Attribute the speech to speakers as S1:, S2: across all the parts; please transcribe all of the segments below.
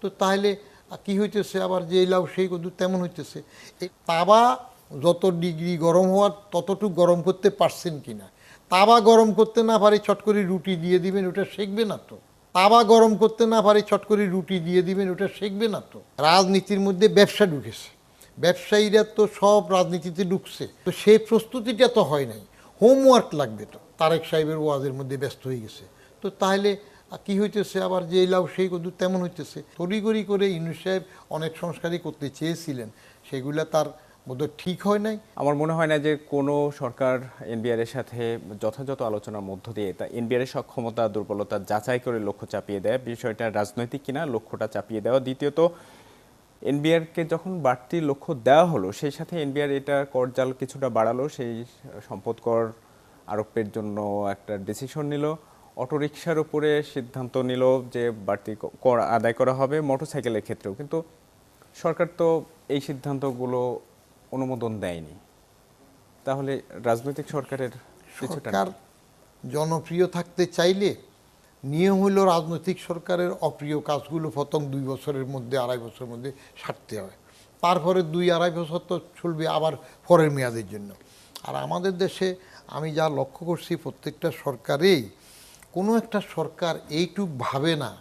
S1: তো তাহলে কি হইতেছে আবার যে লাউ সেই কদু তেমন হইতেছে। এই তাওয়া যত ডিগ্রি গরম হওয়ার ততটুকু গরম করতে পারছেন কিনা। তাওয়া গরম করতে না পারি চট করে রুটি দিয়ে দিবেন, ওটা শেখবে না তো। তাওয়া গরম করতে না পারি চট করে রুটি দিয়ে দিবেন, ওটা শেখবে না তো। রাজনীতির মধ্যে ব্যবসা ঢুকেছে, ব্যবসায়ীরা তো সব রাজনীতিতে ঢুকছে, তো সেই প্রস্তুতিটা তো হয় নাই। হোমওয়ার্ক লাগবে তো। তারেক সাহেবের ওয়াজের মধ্যে ব্যস্ত হয়ে গেছে, তো তাহলে কি হইতেছে আবার যে লাউ সেই কদু তেমন হইতেছে। তড়িঘড়ি করে ইউনূস সাহেব অনেক সংস্কারই করতে চেয়েছিলেন, সেগুলা তার বোধহয় ঠিক হয় নাই।
S2: আমার মনে হয় না যে কোনো সরকার এনবিআর এর সাথে যথাযথ আলোচনার মধ্য দিয়ে তা এনবিআর এর সক্ষমতা দুর্বলতা যাচাই করে লক্ষ্য চাপিয়ে দেয়। বিষয়টা রাজনৈতিক কিনা লক্ষ্যটা চাপিয়ে দেওয়া। দ্বিতীয়ত, এনবিআরকে যখন বাড়তি লক্ষ্য দেওয়া হলো, সেই সাথে এনবিআর এটা করজাল কিছুটা বাড়ালো, সেই সম্পদ কর আরোপের জন্য একটা ডিসিশন নিল। অটোরিকশার উপরে সিদ্ধান্ত নিল যে বাড়তি কর আদায় করা হবে, মোটরসাইকেলের ক্ষেত্রেও। কিন্তু সরকার তো এই সিদ্ধান্তগুলো অনুমোদন দেয়নি। তাহলে রাজনৈতিক সরকারের
S1: সরকার জনপ্রিয় থাকতে চাইলে নিয়ম হইল রাজনৈতিক সরকারের অপ্রিয় কাজগুলো প্রথম 2 বছরের মধ্যে 2.5 বছরের মধ্যে সারতে হয়। তারপরে 2-2.5 বছর তো চলবে আবার পরের মেয়াদের জন্য। আর আমাদের দেশে আমি যা লক্ষ্য করছি, প্রত্যেকটা সরকারেই কোনো একটা সরকার এইটুক ভাবে না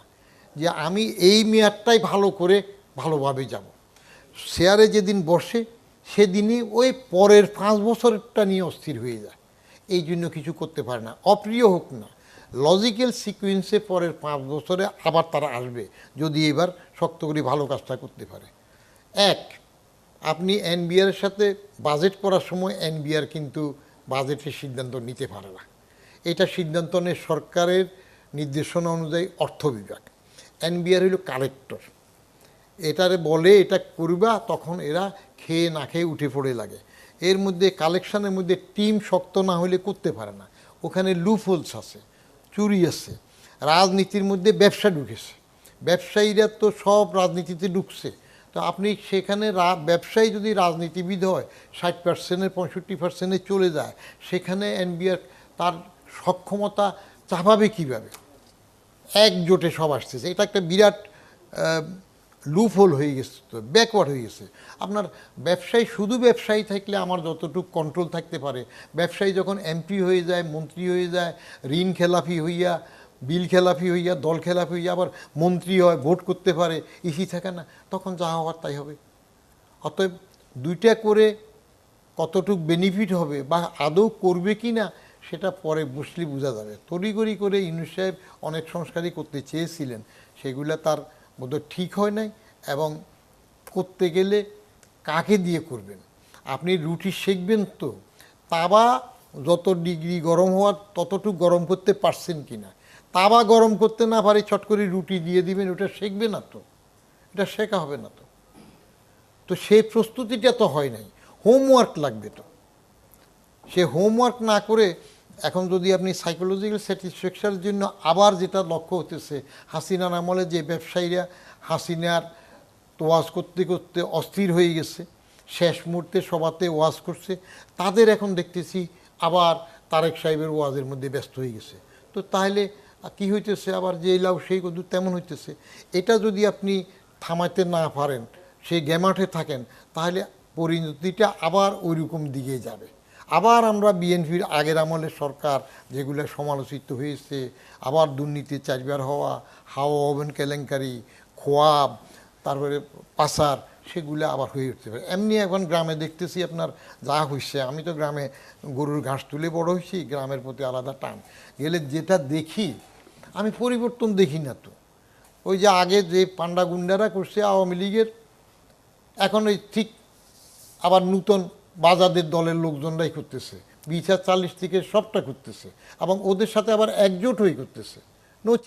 S1: যে আমি এই মেয়াদটাই ভালো করে ভালোভাবে যাব। শেয়ারে যেদিন বসে সেদিনই ওই পরের 5 বছরটা নিয়ে অস্থির হয়ে যায়, এই জন্য কিছু করতে পারে না। অপ্রিয় হোক না, লজিক্যাল সিকুয়েন্সে পরের 5 বছরে আবার তারা আসবে যদি এবার শক্ত করে ভালো কাজটা করতে পারে। এক, আপনি এনবিআরের সাথে বাজেট করার সময় এনবিআর কিন্তু বাজেটের সিদ্ধান্ত নিতে পারে না। এটা সিদ্ধান্ত নেয় সরকারের নির্দেশনা অনুযায়ী অর্থ বিভাগ। এনবিআর হইল কালেক্টর, এটারে বলে এটা করবা, তখন এরা খেয়ে না খেয়ে উঠে পড়ে লাগে। এর মধ্যে কালেকশনের মধ্যে টিম শক্ত না হলে করতে পারে না। ওখানে লুফোলস আছে, চুরি আছে। রাজনীতির মধ্যে ব্যবসা ঢুকেছে, ব্যবসায়ীরা তো সব রাজনীতিতে ঢুকছে। তো আপনি সেখানে ব্যবসায়ী যদি রাজনীতিবিদ হয় 60%-এর 65%-এ চলে যায়, সেখানে এনবিআর তার সক্ষমতা চাপাবে কীভাবে? একজোটে সব আসতেছে, এটা একটা বিরাট লুফোল হয়ে গেছে, তো ব্যাকওয়ার্ড হয়ে গেছে। আপনার ব্যবসায়ী শুধু ব্যবসায়ী থাকলে আমার যতটুকু কন্ট্রোল থাকতে পারে, ব্যবসায়ী যখন এমপি হয়ে যায়, মন্ত্রী হয়ে যায়, ঋণ খেলাপি হইয়া, বিল খেলাপি হইয়া, দল খেলাপি হইয়া আবার মন্ত্রী হয়, ভোট করতে পারে, ইসি থাকে না, তখন যা হওয়ার তাই হবে। অতএব দুইটা করে কতটুক বেনিফিট হবে বা আদৌ করবে কি না সেটা পরে বসলে বোঝা যাবে। তড়িঘড়ি করে ইউনূস সাহেব অনেক সংস্কারই করতে চেয়েছিলেন, সেগুলো তার বোধহয় ঠিক হয় নাই। এবং করতে গেলে কাকে দিয়ে করবেন? আপনি রুটি সেঁকবেন তো, তাওয়া যত ডিগ্রি গরম হওয়ার ততটুকু গরম করতে পারছেন কি না। তাওয়া গরম করতে না পারি চট করে রুটি দিয়ে দিবেন, ওটা শেখবে না তো, এটা শেখা হবে না তো। তো সেই প্রস্তুতিটা তো হয় নাই, হোমওয়ার্ক লাগবে তো। সে হোমওয়ার্ক না করে এখন যদি আপনি সাইকোলজিক্যাল স্যাটিসফ্যাকশনের জন্য আবার যেটা লক্ষ্য হতেছে, হাসিনার আমলে যে ব্যবসায়ীরা হাসিনার ওয়াজ করতে করতে অস্থির হয়ে গেছে, শেষ মুহূর্তে সভাতে ওয়াজ করছে, তাদের এখন দেখতেছি আবার তারেক সাহেবের ওয়াজের মধ্যে ব্যস্ত হয়ে গেছে। তো তাহলে কি হইতেছে আবার যে লাউ সেই কদু তেমন হইতেছে। এটা যদি আপনি থামাইতে না পারেন, সেই গ্যামাটে থাকেন, তাহলে পরিণতিটা আবার ওই রকম দিকে যাবে। আবার আমরা বিএনপির আগের আমলের সরকার যেগুলো সমালোচিত হয়েছে, আবার দুর্নীতি 4বার হওয়া, হাওয়া ওভেন কেলেঙ্কারি, খোয়াব, তারপরে পাচার, সেগুলো আবার হয়ে উঠতে পারে। এমনি এখন গ্রামে দেখতেছি আপনার যা হয়েছে, আমি তো গ্রামে গরুর ঘাস তুলে বড় হয়েছি, গ্রামের প্রতি আলাদা টান। গেলে যেটা দেখি আমি পরিবর্তন দেখি না তো। ওই যে আগে যে পান্ডা গুন্ডারা করছে আওয়ামী লীগের, এখন ওই ঠিক আবার নূতন বাজাদের দলের লোকজনরাই করতেছে, 20 আর 40 থেকে সবটা করতেছে, এবং ওদের সাথে আবার একজোট হয়ে করতেছে।